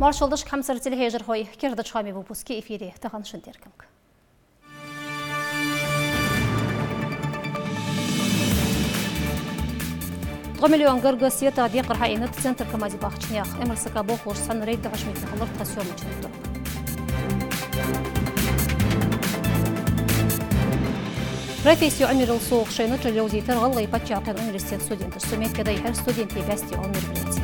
Маршалдыш хамсар телехежер хой керді чхами выпуски эфире таған шынтеркімк. 3 миллион гыргы света декар хайнет центр камази бахчнях. МРСК бохуш сан рейд дагашмитна халар тасёмычны тур. Профессию амирил соух шейну чалёузи тыргылгы патчакын университет студенты. Сумет кадай хер студенты бясти он мероприятий.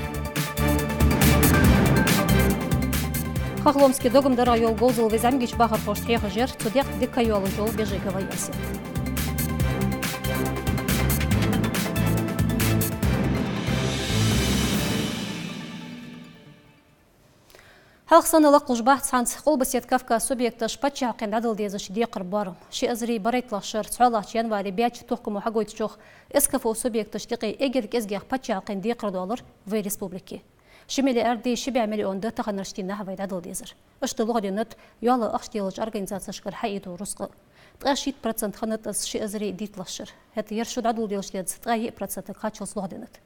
Хохломский догомдар айол голзыл везамгич бахар хош треха жер цудях декайолы жол бежикова яси. Халқсанылық құжбақ цанц қолбасет кавка субъекты шпатча қиндадыл дезіш деқір барым. Ши азри барайтлақшыр цуалақ январи бәч тұқымы хагойт жоқ эскафо субъекты штиқи егер кезгеқ патча қинд деқір долар в республике. Шимели әрді шибе миллионды тағанырштина хавайдадыл дезір. Үшті лұғаденет юалы ақштелыч организация шқыр хайиду русқы. 30% ханат аз ши азри дитлақшыр. Әті ершуд адыл деліштед 30% қачылс лұғаденет.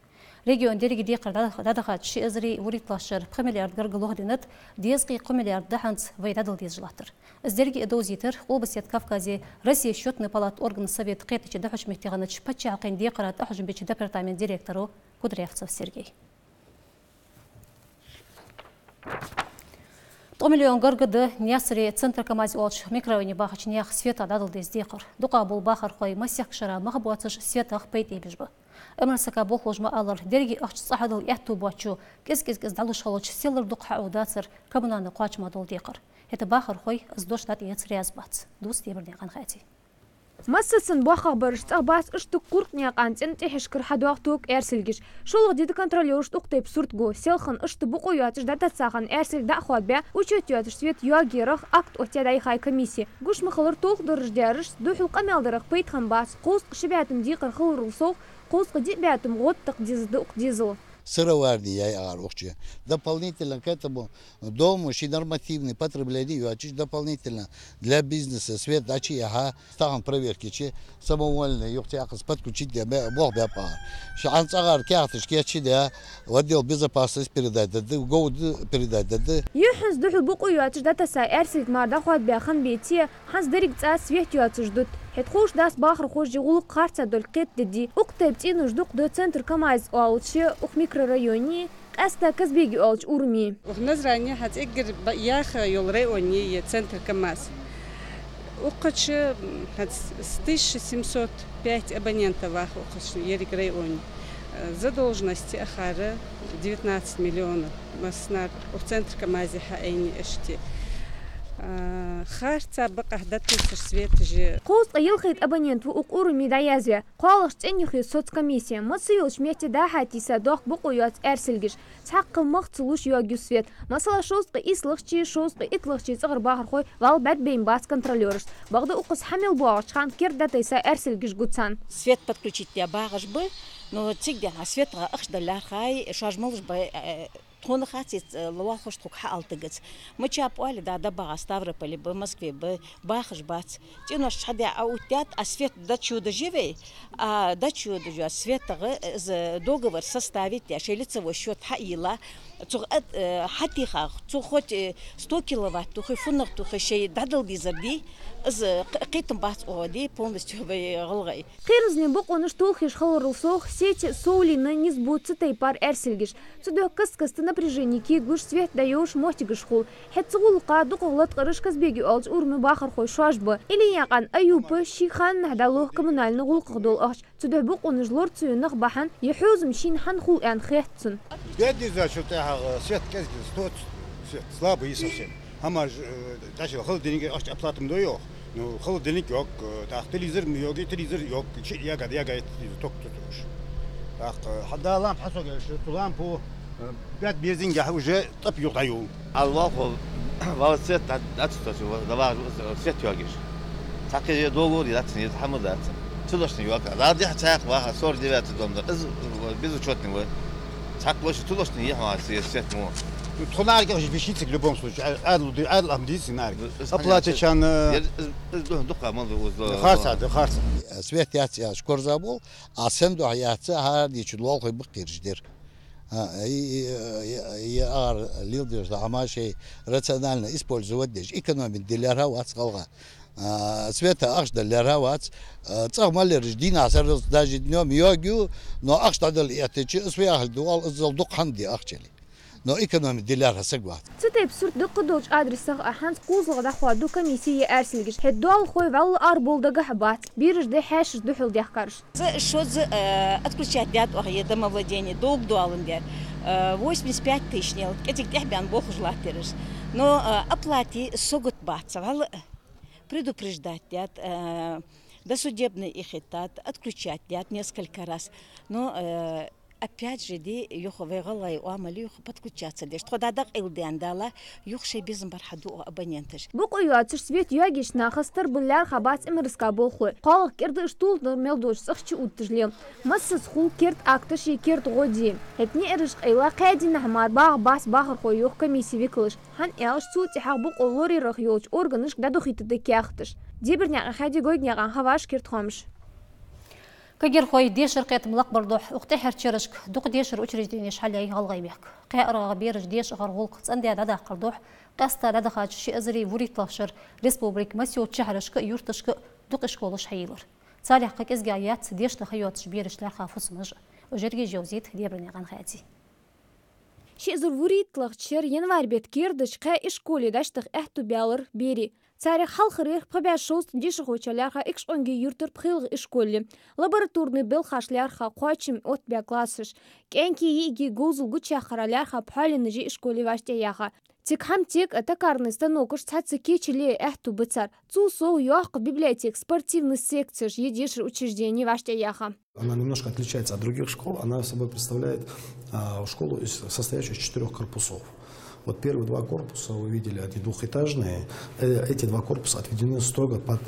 Регион дерги декар дадахат ши азри уритлашыр 1 миллиард гыргылух динет дезги 1 миллиард даханц вайдадыл дез жылатыр. Издерги эдозитер Обласет Кавказе Россия счетный палат орган совет қетичі дахуш мехтеғаны чпача ақин декарат ахужбечі департамент директору Кудрявцев Сергей. 3 миллион гыргыды Нясыри центр камази олч микрорайоне бахачнях света дадыл дез декар. Дуқа бұл бахар қой масяк шара махабуатсыш светах пейт ебежбі. МРСК бохожма алар дерги ахч сахадыл яхту бачу кез далуш халыч селер дуқ аудацыр коммунаны қуачма дол декар. Это бахар хой сдоштат ец рязбац. Дус дебірден қанхайти. Массасын бахар барыш цабас ыштык куркня қанцен техешкір хадуақтук әрсілгіш. Шолғы деді контролерш ұқтайып сүртгу. Селхын ышты бұқу юатыш дататсаған әрсілг дақуат бә учет юатыш свет юагерах акт отядай хай комиссия. Гуш мықылыр толқ дұрыждеріш дұхыл қамелдырық пейтхан бас. Қост қышыбәтім дейқір қылырыл соқ. Қосқы дебятым ғоттық дизды дизыл. Сыроварди я орухче. Дополнительно к этому дому и нормативный потребление, а дополнительно для бизнеса свет дачи яха стаган проверки че самовольно юхтяхас подключить бог бяпа. Шан цагар кятыш кячи да в отдел безопасности передать да гоуд передать да. Юхс духу буку юатыш датаса эрсилт марда хват бяхан бети хас дерик ца свет юатыш дут. Хетхуш дас бахр хош жигулук қарца дол қет деди. Уқтайптин ұждуқ до центр камайз олчы ух микрорайони қаста казбеги олч урми. Ухназрани хат игр яха йол райони центр камаз. Уқачы 1705 абонентов вах уқачы ерик райони. Задолженности ахара 19 миллионов. Маснар в центр камазе хаэни эшти. خارطة بقى هدتو سويت جي قوس قيلخيت أبنينت وقور ميدايازيا قالش تنيخي صوت كميسيا مصيوش ميتي داحاتي سادوخ بقويات أرسلجش تحق مختلوش يواجيو سويت مثلا شوز قيسلخشي شوز قيتلخشي صغر باخر خوي وال بعد بين باس контролёрш بغدا أقص حمل بواغش خان كير داتيسا أرسلجش гуцан свет подключить я багаж бы но цигдя свет ахшдалар хай шажмалж бы تون خاتي لواخش تروح حالتجت ما شاف والي دا بقى ستافروبولي بموسكو باخش بات تينوش حدا اوتات اسفيت داتشو دجيفي داتشو دجو اسفيت з договор составить я шелицево счет хаила تغد حتى خاخ تخوت 100 كيلووات تخي فنق تخي شيء دادل ديزردي از قيتم بات اودي полностью غلغي قيرزني بقونش توخيش خلر سوخ сети соулина низбуцы тайпар эрсилгиш цудо каскасты напряжение ки гуш свет даёш мотигиш хул хетцгулка дуқлат қырыш казбеги олж урмы бахар хой шашбы или яқан аюпы шихан нахдалух коммунальный гулқдол аш цудо бقونش лорцуйнах бахан يحوزم شين хан хул ан хетцн беди за что-то свет казги стоит слабый совсем ама даже холодильник аж оплатым до yok ну холодильник yok телевизор yok телевизор yok я говорит ток tutmuş так حدا لامп حسو лампу بيت بيزنجه уже طب يقطعوا الواقع والسيت أتستوي دبار سيت يواجش تاكي دوغوري لاتني يتحمل تلوشني يواجه لا دي حتاق واحد صور ديات دومدا إز بيزو شوتني و تاكلوش تلوشني يحوا سيت مو تخنار كيف بيشيتك в любом случае عادل أمدي سيناري أبلاته كان دقة منذ خارصة سويت يا شكر زابول أسند وحياته هذه شلوه بقيرجدير лилдеш амашей рационально использовать деш экономить делера вацкалга света аш делера вац цамалер динасер даже днем йогю но аш тадал ятечи свяхл дуал залдук ханди ахчели но экономить делера сагват цитей абсурд дقدوج адресах аханс кузлга дахваду комиссия эрсилгиш хеддол хой вал арболдага хабат бирж де хаш духил дяхкарш что за отключать дят охе домовладение долг дуалын дер 85 тысяч нел этих дяхбян бог жлатериш но оплати согут баца вал предупреждать дят досудебный ихитат отключать дят несколько раз но опять же, ди юховегалай уамали юх подключаться, деш тходадак илдендала юх шебизм бархаду абонентиш. Букуюатш свет юагиш нахастар булляр хабац имерска болхой. Қалық керді штул нормелдош сахчи уттыжлем. Массыз хул керт актыш и керт годи. Этни эриш айла қайдин ахмар баг бас багыр хой юх комиссия виклыш. Хан ялш сути хақ бук олори рах юлч органыш даду хитыды кяхтыш. Дебірняға хади гойдняған хаваш керт хомш. كجر خوي ديشر قيت ملق بردوح وقت حرشرشك دوق ديشر وشرجدينيش حالي هالغيبك قيرا بيرج ديش غرغول قصندي عدد قردوح قاستا عدد خاج شي ازري وريت لاشر ريسبوبليك مسيو تشهرشك يورتشك دوق اشكولش حيلر صالح قك ازغايات ديش لخيوت بيرش لا خافوس مج وجرجي جوزيت ديبرني غان خاتي شي ازر وريت لاشر ينوار بيت كيردش قا اشكولي داشتخ احتو بيالر بيري Царих халхырых побяшост диши хочалярха икш онги юртер пхилг ишколли. Лабораторный был хашлярха қуачим от бя классыш. Кенки иги гузул гучахаралярха пхалины жи ишколли ваштаяха. Тик хам тик это карный станокуш цацы кечили эхту быцар. Цу соу юах библиотек, спортивный секция едишь учреждений ваштаяха. Она немножко отличается от других школ. Она собой представляет школу, состоящую из 4 корпусов. Вот первые 2 корпуса вы видели, они двухэтажные. Эти 2 корпуса отведены строго под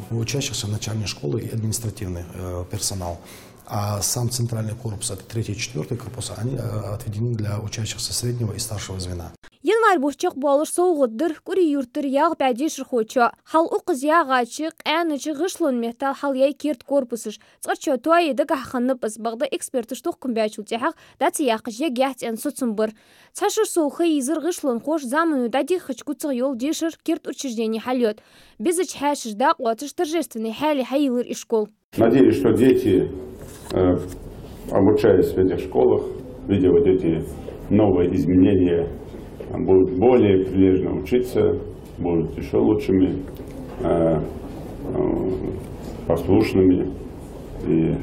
учащихся начальной школы и административный персонал. А сам центральный корпус, это 3 и 4 корпуса, они отведены для учащихся среднего и старшего звена. Январь бушчак болыш соугыдыр, күри юртыр яғы бәдешір хойча. Хал уқыз яғачық, әнічі ғышлын метал хал яй керт корпусыш. Цғырча туай еді ғақынып ызбағды экспертіш тоққын бәчіл тяғақ, дәті яқы же гәт ән сұтсын бір. Цашыр соуқы изір ғышлын қош замыну дади хычкуцық йол дешір керт учреждений халет. Безіч хәшір дақ уатыш торжественный хәли хайылыр ишкол. Надеюсь, что дети, обучаясь в этих школах, видя вот эти новые изменения, будут более прилежно учиться, будут еще лучшими, послушными и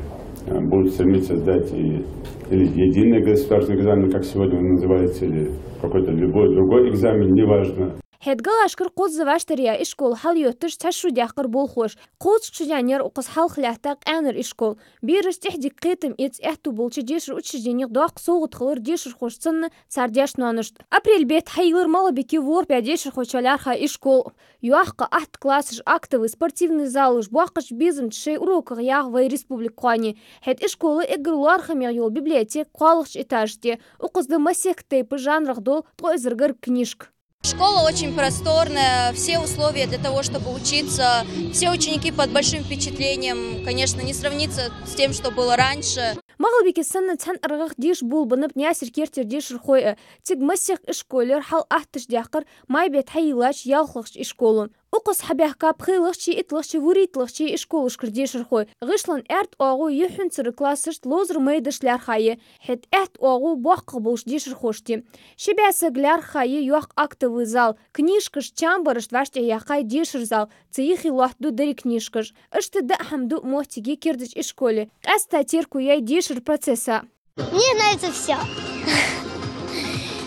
будут стремиться сдать или единый государственный экзамен, как сегодня он называется, или какой-то любой другой экзамен, неважно. Хедгал ашкыр қозы ваштария ишкол хал йоттыш ташу дяқыр бол хош. Қоз чуянер уқыз хал хлятақ әнір ишкол. Беріш техдік қетім ец әхту болчы дешір учреждениях доақ соғыт қылыр дешір хошсынны сардяш нанышт. Апрель бет хайылыр малы беки ворпя дешір хошалярха ишкол. Юаққа ахт классыш актовый спортивный залыш буақыш безім тшей урокық яғвай республик қуани. Хед ишколы эгірлуар хамер йол библиотек қуалықш этажде. Уқызды масек тейпы жанрах дол тойзыргыр книжк. Школа очень просторная, все условия для того, чтобы учиться, все ученики под большим впечатлением, конечно, не сравнится с тем, что было раньше. Мағылбеке сәнні тән ырғық деш болбынып нәсір кертер дешір қойы. Тек мәсек ішколер хал ахтыш дяқыр майбет хайылаш ялқлықш ішколын. Уқыз хабяққа пхилықши итлықши вуритлықши ішколышкыр дешір қой. Ғышлан әрт оғу ехін цыры классыш лозыр мэйдішлер қайы. Хет әрт оғу бұаққы болш дешір қошти. Шебясы глер қайы юақ актовый зал. Книжкыш чамбарыш ваште яқай дешір зал. Цейхи лахду дыри книжкыш. Ішті да хамду мохтиге кердіш ішколі. Әста терку яй дешір процесса. Мне нравится все.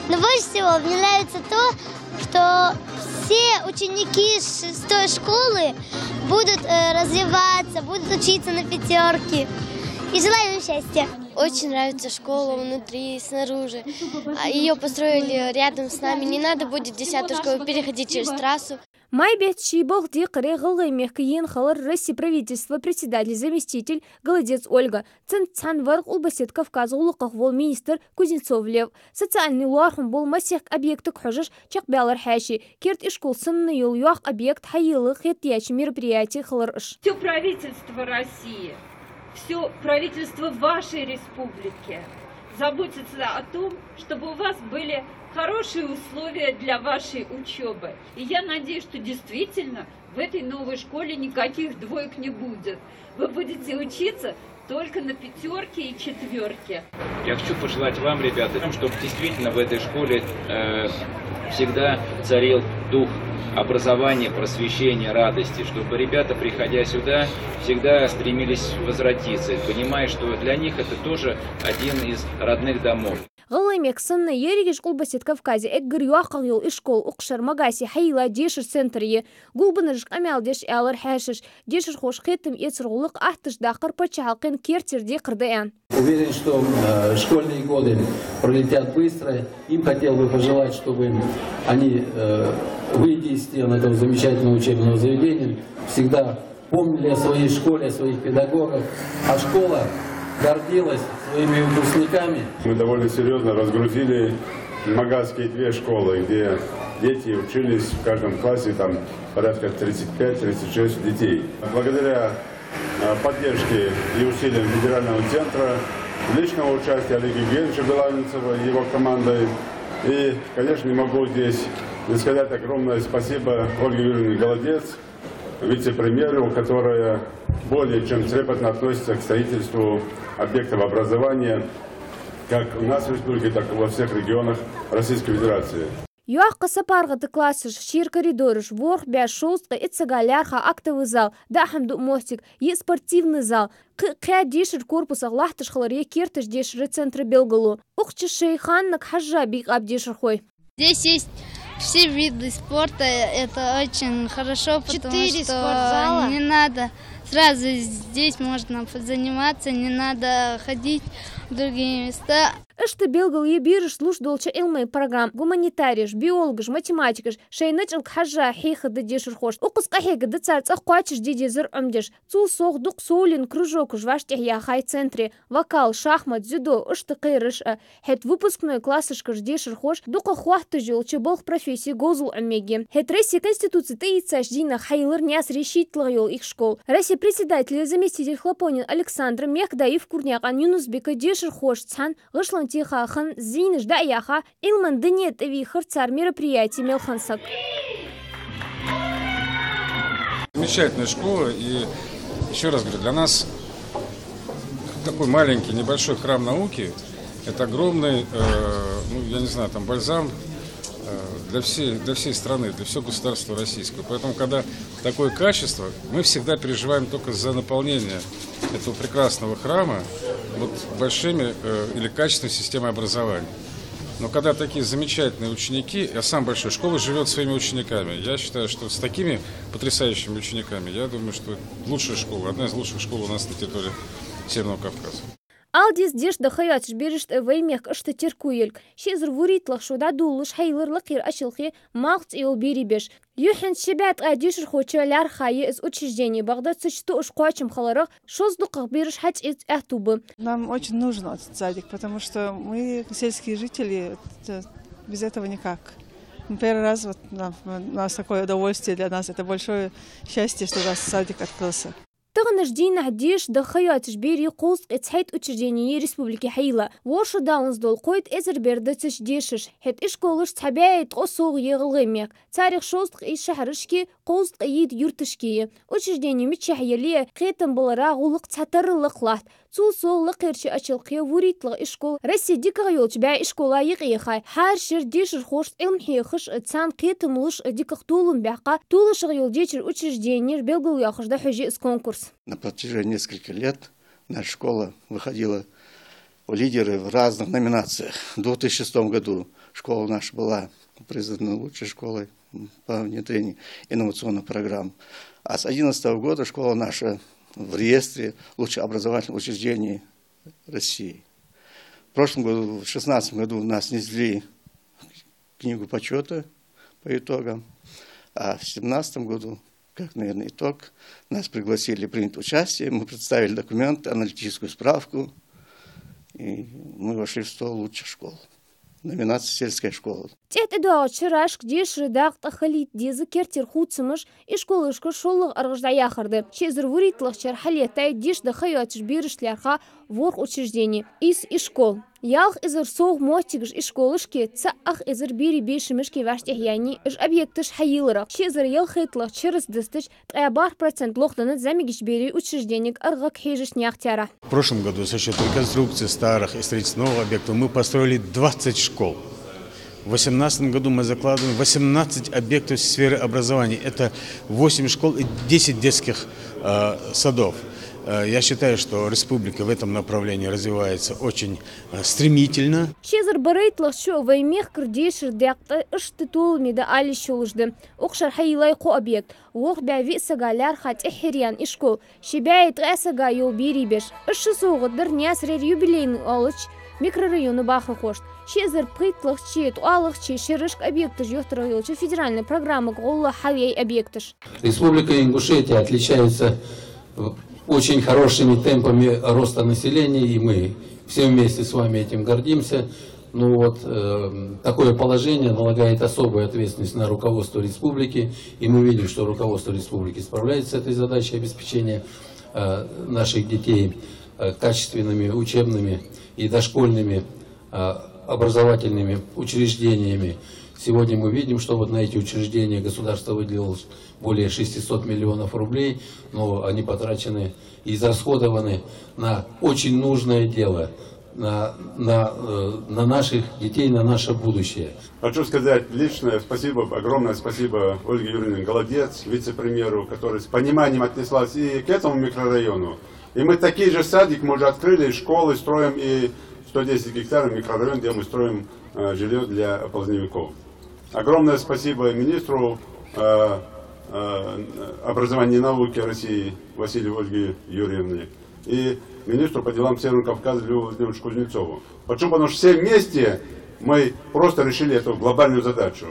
Но больше всего мне нравится то, что все ученики 6-й школы будут развиваться, будут учиться на 5. И желаю им счастья. Очень нравится школа внутри и снаружи. Ее построили рядом с нами. Не надо будет в 10-ю школу переходить через трассу. Майбет Шибах Дикаре Галаймех Киен Халар России правительства председатель заместитель Голодец Ольга Ценцан Варх Улбасет Кавказ Улуках Вол министр Кузнецов Лев социальный луархум был масех объекта Кхожиш Чакбялар Хаши Керт и школ сынный юл юах объект Хаилых Хетьяч мероприятий Халарыш. Все правительство России, все правительство вашей республики заботиться о том, чтобы у вас были хорошие условия для вашей учебы. И я надеюсь, что действительно в этой новой школе никаких двоек не будет. Вы будете учиться только на 5 и 4. Я хочу пожелать вам, ребята, чтобы действительно в этой школе всегда царил дух образования, просвещения, радости, чтобы ребята, приходя сюда, всегда стремились возвратиться, понимая, что для них это тоже один из родных домов. غلمك سنة يريج شقول بسيط كفكازي اجر يواقع يول اشكول اقشر مقاسي حيلا ديشر سنتريه قول بنرج امال ديش الر حاشش ديشر خوش ختم يترغلق احتش داقر بتشعقين كيرتر دي قردان. Уверен, что школьные годы пролетят быстро. Им хотел бы пожелать, чтобы они, выйдя из стен этого замечательного учебного заведения, всегда помнили о своей школе, о своих педагогах, а школа гордилась своими выпускниками. Мы довольно серьезно разгрузили магазские 2 школы, где дети учились в каждом классе, там порядка 35-36 детей. Благодаря поддержке и усилиям федерального центра, личного участия Олега Евгеньевича Белавинцева и его командой. И, конечно, не могу здесь не сказать огромное спасибо Ольге Юрьевне Голодец, вице-премьеру, которая более чем трепетно относится к строительству объектов образования как у нас в республике, так и во всех регионах Российской Федерации. Юаққа сапарғыты классыш, шир коридорыш, ворх бя шостқа, итсагалярха актовый зал, дахамду мостик, и спортивный зал. Қия дешір корпусақ лахтыш халария кертыш дешірі центры Белгалу. Уқчы шейханнак хажа биг абдешір хой. Здесь есть все виды спорта, это очень хорошо, потому 4 что спортзала. Не надо сразу здесь можно заниматься, не надо ходить в другие места. Ышты Белгал ебирыш слуш долча илмай программ, гуманитариш, биологиш, математикиш, шейныч илк хажа хейха да дешір хош. Уқыз қахега да царц аққуачиш дедезір өмдеш. Цул соқ дуқ соулин кружокуш ваштех яхай центре, вокал, шахмат, дзюдо, ышты қайрыш. Хет выпускной классышкаш дешір хош, дуқа хуахты жолча болх профессии гозул амеги. Хет Россия Конституции таицаш дина хайлыр няс решитлы йол их школ. Россия председатель заместитель Хлопонин Александр Мехдаев Курняк Юнусбека дешір хош цан гышлан Тихахан, Зиниш, Даяха, Илман, Днет, Вихар, царь мероприятий Мелхансак. Замечательная школа, и еще раз говорю, для нас такой маленький, небольшой храм науки, это огромный, я не знаю, там бальзам для всей страны, для всего государства российского. Поэтому, когда такое качество, мы всегда переживаем только за наполнение этого прекрасного храма вот большими или качественной системой образования. Но когда такие замечательные ученики, я сам большой, школа живет своими учениками. Я считаю, что с такими потрясающими учениками, я думаю, что лучшая школа, одна из лучших школ у нас на территории Северного Кавказа. Алдис деш да хаятш берешт веймек ышты теркуелк. Шезр вуритлах шуда дулыш хайлыр лакир ашилхи мағц ил берибеш. Юхен шебят адишр хочалар хае из учреждений Багдад сочту ушкуачем халарах шоздуках береш хач из ахтубы. Нам очень нужен этот садик, потому что мы сельские жители, без этого никак. Первый раз вот у нас такое удовольствие для нас, это большое счастье, что у нас садик открылся. تغنش دينا هديش دخيات جبيري قوس اتحيت учреждение республики Хайла. Вошу даунс дол قويت ازر بردتش ديشش. هت اشكولش تحبايت قصوغ يغلغميك. تاريخ شوستق ايش شهرشكي قوس قيد يرتشكي. учреждение متشحيلية قيتن بلرا غلق تحتر لقلات. Цул сол лақирчи ачылқия вуритлық ишкол Россия дикаға елч бәй ишкола еқиқай. Хар шыр дешір хош илмхиқыш цан қитымлыш дикақ тулым бәққа тулышық ел дечір учреждениер белгіл яқышда хүжі из конкурс. На протяжении нескольких лет наша школа выходила в лидеры в разных номинациях. В 2006 году школа наша была признана лучшей школой по внедрению инновационных программ. А с 2011 года школа наша в реестре лучших образовательных учреждений России. В прошлом году, в 2016 году, нас снесли книгу почета по итогам, а в 2017 году, как, наверное, итог, нас пригласили принять участие, мы представили документы, аналитическую справку, и мы вошли в 100 лучших школ. Номинация «Сельская школа». Тет эдуагат шырашк деш рыдақ тахалит дезі кертер хуцымыш ишколышкы шоллық арғыжда яқырды. Шезір вуритлық чер халеттай деш дақы ятыш берішлерға ворқ учреждение. Ис ишкол. Ялх изыр соғ мотигыш ишколышке цақ изыр бері бешімішке ваштех яни іш объектыш хайылырық. Шезір ел хейтлық чырыс дыстыш 3% лоқтаны замигиш бері учреждениек арғық хейжіш няқтяра. В прошлом году за счет реконструкции старых и строительства новых объектов мы построили 20 школ. В 2018 году мы закладываем 18 объектов в сфере образования. Это 8 школ и 10 детских садов. Я считаю, что республика в этом направлении развивается очень стремительно. Шезір барайтлық шо ваймех кірдешір дәқті үшті толмеді али шолыжды. Оқшар хайылай қо объект. Оқ бәві сагаляр хат эхериян ишкол. Шебәйт ғасага йол бері беш. Үші соғыдыр нясрер юбилейны алыч микрорайоны бақы қошт. Шезір прытлық чет, уалық чет, шерышк объектыш ёхтырылчы федеральной программы голла хавей объектыш. Республика Ингушетия отличается очень хорошими темпами роста населения, и мы все вместе с вами этим гордимся. Ну вот, такое положение налагает особую ответственность на руководство республики, и мы видим, что руководство республики справляется с этой задачей обеспечения наших детей качественными учебными и дошкольными образовательными учреждениями. Сегодня мы видим, что вот на эти учреждения государство выделило более 600 миллионов рублей, но они потрачены и израсходованы на очень нужное дело, на наших детей, на наше будущее. Хочу сказать личное спасибо, огромное спасибо Ольге Юрьевне Голодец, вице-премьеру, которая с пониманием отнеслась и к этому микрорайону. И мы такие же садик, мы уже открыли, школы строим, и 110 гектаров микрорайон, где мы строим жилье для поздневиков. Огромное спасибо министру образования и науки России Василию Ольге Юрьевне и министру по делам Северного Кавказа Льву Владимировичу Кузнецову. Почему? Потому что все вместе мы просто решили эту глобальную задачу.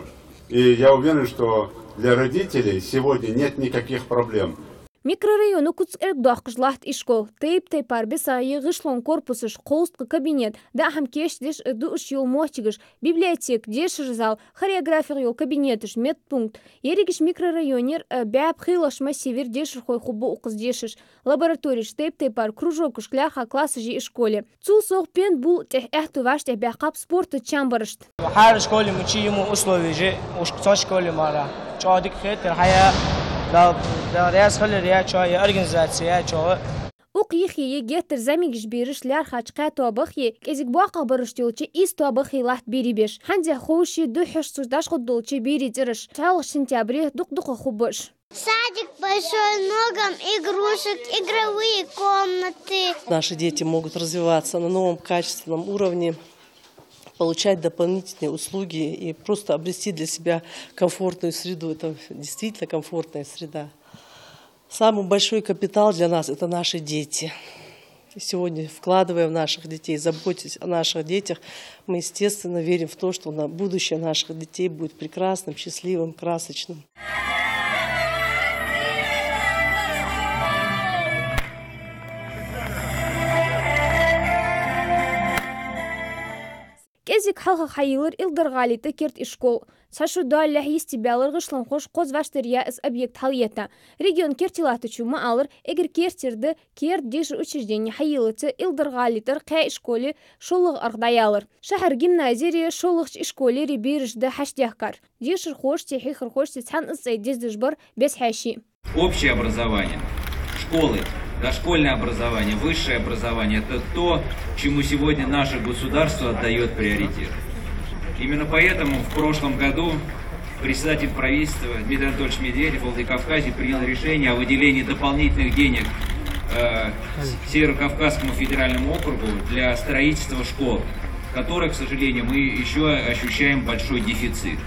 И я уверен, что для родителей сегодня нет никаких проблем. Микрорайону куцерк даққыжлахт ишкол. Тейп арбеса егышлон корпусыш, қолстқы кабинет, да хамкеш деш ыды үш ел мотигыш, библиотек, дешір зал, хореография ел кабинетыш, медпункт. Ерегіш микрорайонер бәп хилашма север дешір хой хубу уқыз дешіш, лабораториш, тейп ар, кружокыш, кляха классы жи ишколе. Цул соқ пен бұл тех эхту ваш тех бәқап спорты чамбарышт. Хар школе мучи ему условия же, уж к школе мара. Чадик хетер хая да рясхали рячая организация чого. Уқихи гетер замигиш беришлер хачқа тобахи кезик бақа барыштылчы ис тобахи лахт берибеш. Ханзе хоуши духеш суждаш ходулчы беридериш. Чал сентябре дук-дука хубыш. Садик большой, много игрушек, игровые комнаты. Наши дети могут развиваться на новом качественном уровне, получать дополнительные услуги и просто обрести для себя комфортную среду. Это действительно комфортная среда. Самый большой капитал для нас – это наши дети. И сегодня, вкладывая в наших детей, заботясь о наших детях, мы, естественно, верим в то, что будущее наших детей будет прекрасным, счастливым, красочным. Кезик халха хайылыр илдырғалиты керт ишкол. Сашу дуаллях естебялыр ғышлан хош қозваштерия из объект халиета. Регион кертилаты чума алыр, эгер кертерді керт деші учреждение хайылыты илдырғалитыр қай ишколе шолық арғдаялыр. Шахар гимназирия шолық ишколе ребиржді хаштяхкар. Дешір хош техихыр хош тетхан ысай дездіжбар без хаши. Общее образование, школы, дошкольное образование, высшее образование – это то, чему сегодня наше государство отдает приоритет. Именно поэтому в прошлом году председатель правительства Дмитрий Анатольевич Медведев в Владикавказе принял решение о выделении дополнительных денег Северо-Кавказскому федеральному округу для строительства школ, в которых, к сожалению, мы еще ощущаем большой дефицит.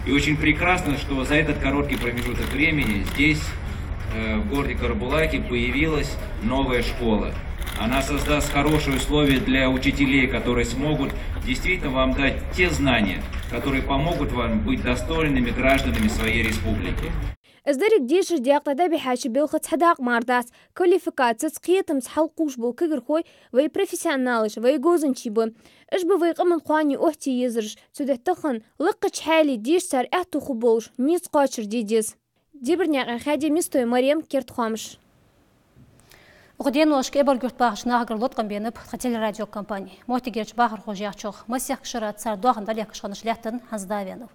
И очень прекрасно, что за этот короткий промежуток времени здесь, в городе Карабулаке, появилась новая школа. Она создаст хорошие условия для учителей, которые смогут действительно вам дать те знания, которые помогут вам быть достойными гражданами своей республики. ازدرك ديش دياق تدابي حاشي بيلخت حداق مارداس كواليفيكاتس قيتم حلقوش بو كغر خوي وي بروفيسيونالش وي جوزن شيبو اشبو وي قمن قواني اوحتي يزرش تدح تخن لقش حالي ديش سار احتو خبوش نيز قاشر ديديز ديبرنيا خادي مستوي مريم كيرت خامش وغدين واشك إبر جرت باهش ناهجر لطقم بينب خاتيل راديو كمباني موتي جرش باهر خوجياتشوخ مسيح كشرات صار دوغن داليا كشخنش ليحتن هزداوينو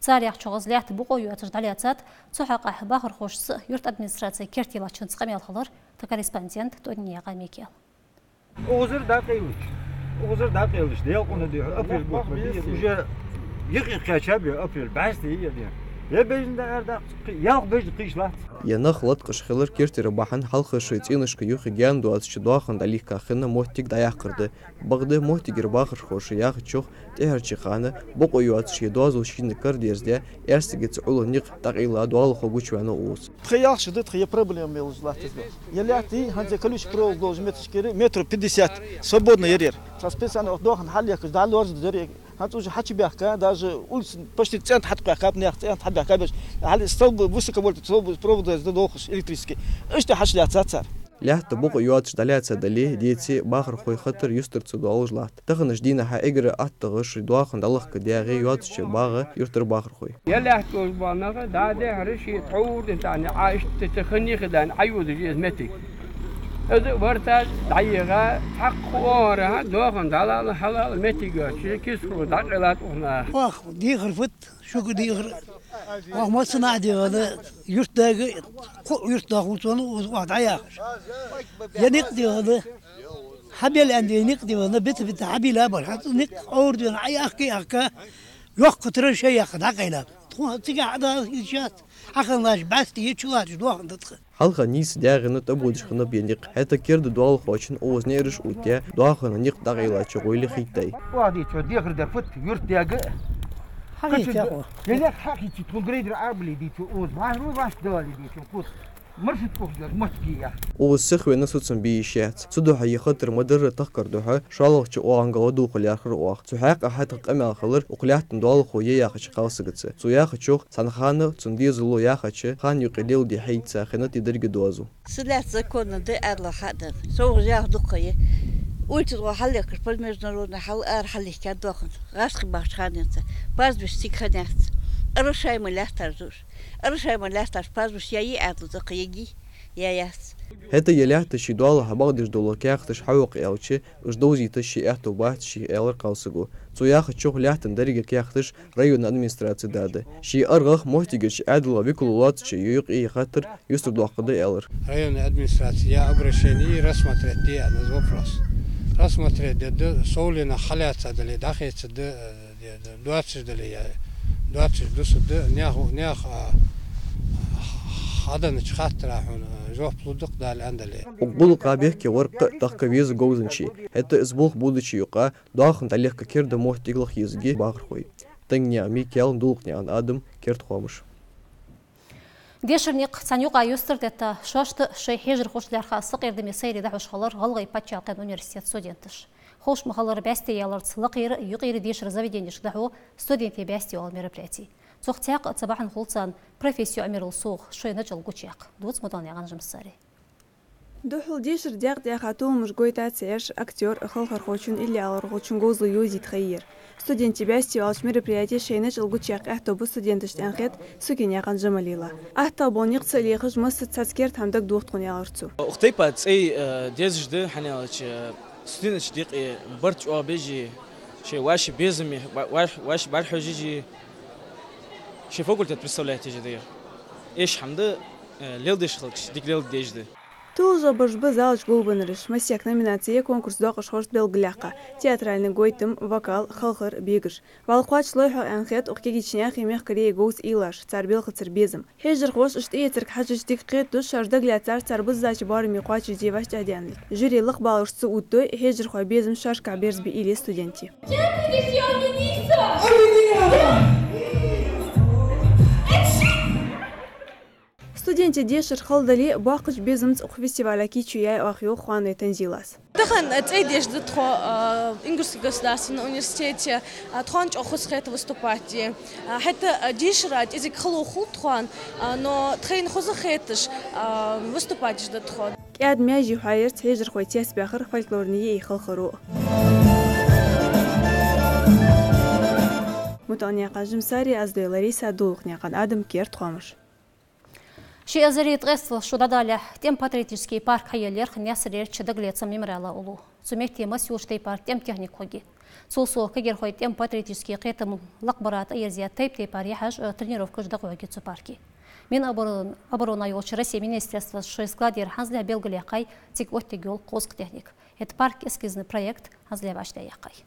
صار يحشوغز ليحت بوقو يواتش دالياتات تسوحق أح باهر خوش يورت أدمنستراتسي كيرتي لاتشن سقمي الخضر تكاريسبانديانت تونيا غاميكيال وغزر داقيلش ديال قونا ديال أبيل بوك وجا يقي كاشابي أبيل بعستي هي ديال Я нахлад кашхилар кертери бахан халха шейтинышка юхи гян 22 далих кахына мохтик даях кырды. Багды мохтигер бахыр хоши ях чох техерчи хана бок оюат ши 22 кыр дерзде эрсиге цулу ник тагила дуал хогучвана уус. Тхиял шиды тхия проблем мелузлатыз. Яляти ханзе количество кровь должен метр 50 свободно ярер. Расписано дохан халях дал орз дерек. هات وجه حكي بيحكي даже улица почти центр حتى بيحكي بنيخ центр حتى بيحكي هل столб высоко вольт столб провод сдохш электрический что حش ляцацар لحت بوق يواتش دلاتsa دلي ديتي باخر خوي خطر يسترت دوالجلات تخنش دينا ها اجر اتغش دواخن دلخ كدياغي يواتش باغ يرتر باخر خوي يلحت وزبانه داده هرشي تعود انت عايش تخني خدان عيود جزمتك إذا ورثت دعيقة حق وراها دوخن دلال حلال متيجا شيء كسر دعيلات ونا. واخ ديغر فت شو ديغر واخ ما صنع ديغر يرتاق يرتاق وصون واحد عياقش ينقدي هذا حبيل عندي نقدي هذا بيت حبيل أبل حتى نق أورد عياقي أكا يوقتر شيء ياخد عقيلة تقول تيجي هذا يشات عقلناش بس تيجي دوخن تدخل. حلقة نيس داغنا تبودش خنا بينيق حتى كيرد دوال خوشن اوز نيرش اوتيا داخنا نيق داغيلاتش غويلي خيتاي وادي تو ديغر دا فت يرتاق حقيقة يلا حقيقة تكون غريدر عابلي دي تو اوز ما هو باش دالي دي تو كوس مرشد كوخجر متكيا اوز سخوي نسوتسن بيشات صدوها يخطر مدر تخكر دوها شالوخ او انغو دو خلياخر اوخ تحق احد قمع خلر وقليات دوال خويا ياخش قاوسغت سو ياخچوخ سنخانه تنديزلو ياخچ خان يقليل دي حيتسا خنتي درج دوازو سلات زكون دي ارلا حدن سو جاه دقيه قلت له حلك بالمجنون حل حلك كان داخل غاش باش خانيت باز بشتيك خانيت ارشاي ملاسترجوش ارشاي ملاستر باز بش ياي ادو دقيقي يا ياس هتا يلعت شي دوال هبادش دولار كاختش حوق يالچي اجدوزي تشي احتو بات شي الر قاوسغو تو ياخچوخ لعتن درجه كاختش رايون ادمنستراتسي داده شي ارغخ موتيگش ادلا بيكولات شي يق اي خاطر يستر دوقده الر رايون ادمنستراتسي يا اغرشيني رسمت ردي انا زوفراس رسمت ردي سولنا حالات دلي داخل دواتش دلي دواتش دوس نياخ هذا نشخات راحون جوف بلودق دال عندلي وقبل قابيه كي ورق تخكويز جوزنشي حتى اسبوع بودشي يقا داخن تليخ كيرد موحتيغلخ يزغي باخر خوي تنيا ميكيل دولقني عن ادم كيرت خومش ديشرنيق سانيوقا يستر دتا شاشت شي حجر خوشلار خاص قيرد مسيري دحوش خلر غلغي باتشاقن университет студентش خوش مخلر باستي يالر صلقير يقير ديشر заведеньеш دحو студенти باستي ол мероприятий صوختياق صباحا خلصان بروفيسيو امير الصوغ شوي نجل قوتشيق دوت مدان يغان جمساري دحول ديشر دياقاتو مش قويتا تسيش اكتور خلخر خوشون اللي على رغوشون غوزو يوزي تخير студенти باستي والش мероприятий شي نجل قوتشيق احتو بو студентش تنخيط سوكين يغان جماليلا احتو بونيق تسليخش مست تسكير تامدك دوختون يغرتو اختيبا تسي ديزش ده حنيالش ستودنتش ديق برتش او بيجي شي واش بيزمي واش بالحجيجي شي فاكولتет представляете же ايش حمد ليلدش خلقش ديك ليلد ديجده Тоже божбы залыч голбанырыш, масяк номинация конкурс доқыш хошт белгіляққа, театральный гойтым, вокал, халқыр, бегіш. Валқуач лойхо әнхет ұқкегечінях емех корее гоус илаш, цар белқы царбезім. Хежір хош үшті етірк хачыштик қет душ шаждагля царбыз зачы бары меқуач деваш чадянлик. Жюрилық балышсы уттой, хежір хой безім шашка берзбі или студенти. Муженте дешер халдали бақыш безімц фестиваля кичуя ахио хуаны тензилас. Тахан цейдеш дтхо Ингурский государственный университете тханч охусхет выступать. Это дешрать изик халуху тхан, но тхейн хузахетш выступать дтхо. Кяд мяжи хайер цейжер хойтес бяхар фольклорные халхару. متانيا قاجم ساري از لاريسا دوغنيا قان ادم كيرت خامش Ши азарит эстл шудадаля тем патриотический парк хайелер хнясрер чдаглеца мемориала улу. Сумек тема сюштей парк тем техникоги. Сулсу кагер хой тем патриотический қетам лақбарат айерзия тейп парихаж тренировка ждагоги цу парки. Мен оборона юлчы Россия министерства шойскладер ханзля белгіле қай тик оттегел қозық техник. Это парк эскизный проект ханзля башля яқай.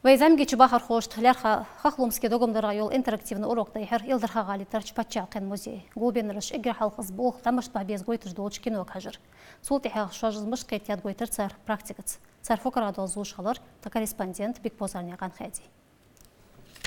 Вайзамги чубахар хошт лярха хахлумский догомдара йол интерактивный урок дайхер илдерха гали тарчпача кен музей. Губенрыш игр халқыз бол тамаш бабез гойтыш долч кино кажыр. Султиха шажызмыш кетят гойтыр цар практикац. Цар фокарадол зушалар та корреспондент бекпозарня ганхеди.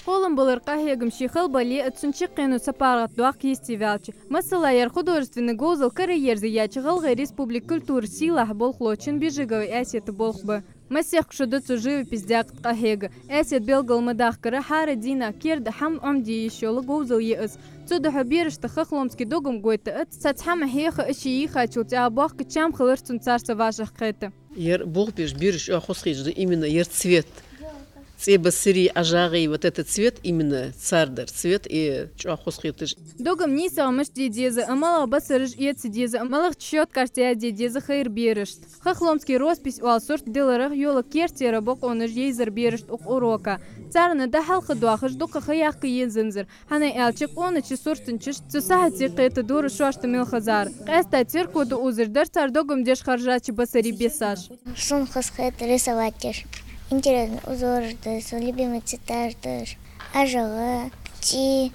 Қолым бұлыр қахегім шихал бали отсунчи қену сапарғат дуақ фестивалчы. Масалайер художественный гозал карьерзі ячығалға республик культур силах бол хлочин бежиговый әсеті болқбы. Масех кшудыцу живопись дяқт қахега. Әсет белгал мадаққыры хары дина керді хам омди ешолы гозал еыз. Цуды хаберішті хахломский догым гойты ыт сатхама хеха иши хачулти абақ кычам хылырцун царса вашах қеті. Ер болпиш бириш охусхижды именно ер цвет. Цвет ажары, вот этот цвет именно цардар цвет и чуахусхитыш. Догам ниса амаш дедеза, амала басарыш еци деза, амалах чет картия дедеза хайр берешт. Хахломский роспись у алсорт деларах йола кертера бок оныш ейзер берешт ук урока. Царны да халқы дуахыш дука хаяқы езінзір. Хана әлчік оны чи сортынчыш цусахати қайты дуры шуашты милхазар. Қайста циркоды узырдар цар догам деш харжачы басари бесаш. Шум хасхайты рисоватер. Интересно, узоры, любимый цитаты, ажалы, ти.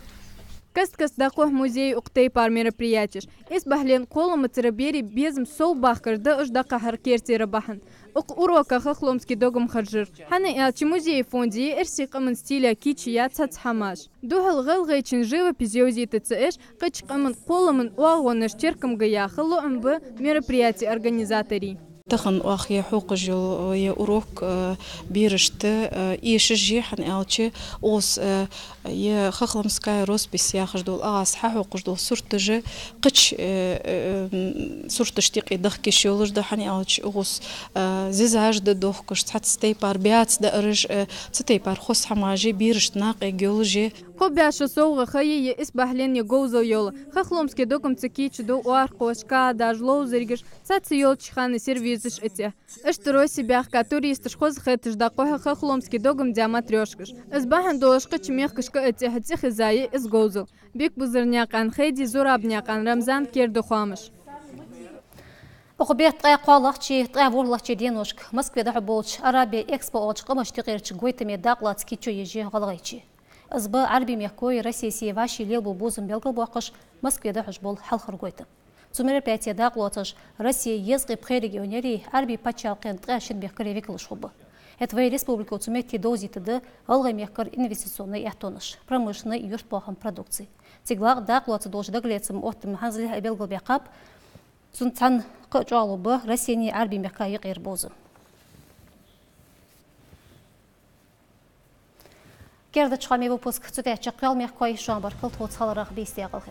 Каст-каст дақух музей уқтей пар мероприятиш. Ис бахлен қолымы цирабери безім сол бақырды ұждақа харкертері бахан. Уқ урока хахломский догым харжыр. Ханы әлчі музей фонди әрсі қымын стиля кичия цацхамаш. Духал ғылғайчин живопись еузиті цэш, қыч қымын қолымын уағуыныш черкімгі яқылы ұмбы мероприятий организатори. تخن أخي حقوق جو يوروك بيرشت إيشجي حن ألشة أوس ي خخلم سكاي روس بس ياخذ دول أعص حقوق دول صورت جه قش صورت اشتيق يدخك شيولش ده حن ألش أوس زيزاج ده دوخكش حتى ستيبار بيات ده أرج ستيبار خص حماجي بيرشت ناق جيولجي Хобяша соуға хайе испахлен егоузо йола. Хахломский докум цикич до уарқошка дажлоу зергеш цаци йол чиханы сервизиш эти. Эштро себях катуристыш хоз хэтыш да коха хахломский догум диаматрёшкаш. Избахан доошка чмехкашка эти хати хизаи изгоузо. Бек бузырняқан хэди зурабняқан Рамзан керді хуамыш. Оқубет қойлақчи, травурлақчи деношк. Москведа болч Арабия экспо олчқа маштиқерчи гойтаме дақлацки чо ежи ғалғайчи. Азба Арби мягкой России ваши лелбу бузым белгал бақыш Москведа хожбол халқыр гойты. Цумероприятие дақлотыш Россия езғи пхэ регионери Арби пачалқен тғашын мягкаре векілыш хубы. Этвай республика цуметти дозитыды алғай мягкар инвестиционный яхтоныш, промышленный юрт бахам продукции. Тиглақ дақлоты должы даглецам оттым ханзлиха белгал бяқап, цунцан қычалубы Россияни Арби мягкай ғир бозым. Керді чықаме выпуск цүтәтчі қиал мягкой шуан бар қылт отсаларақ бейсте ағыл